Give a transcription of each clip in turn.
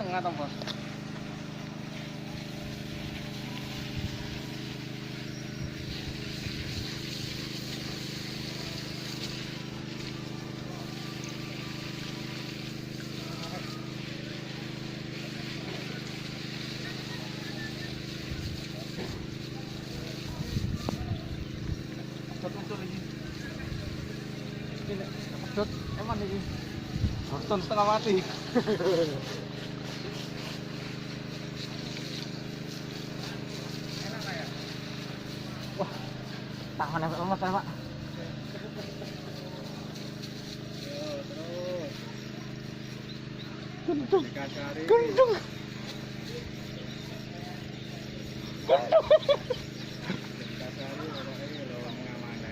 Nengah toh, Bos. Muncul lagi. Ini pedot emang iki. Wortel setengah mati. Enak ya? Wah, tangan sampai lemas ya, Pak. Terus. Gendung. Dikasari. Gendung. Gendung. Dikasari pokoknya lho ngamane.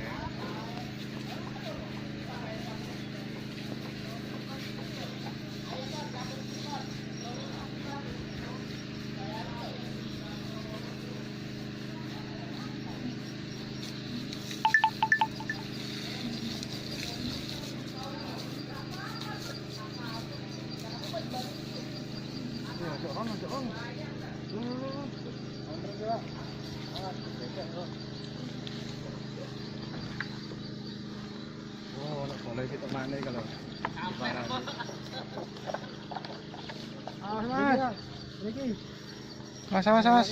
Ya, jangan. Oh, nek boleh kita mana kalau barang. Mas. Niki. Mas, mas, mas.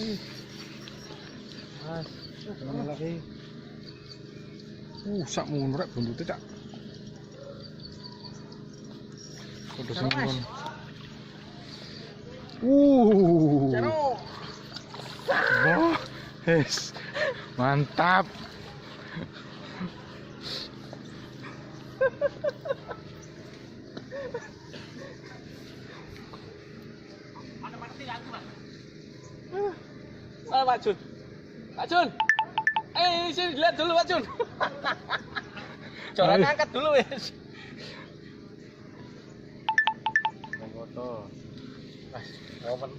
Mas, mana lagi? Sak ngono rek buntute cak. Kudu sing ngono. Wah, yes. Mantap. Pak Jun. Pak Jun. Sini lihat dulu Pak Jun. Corak angkat dulu wes. Foto. Mas, momen.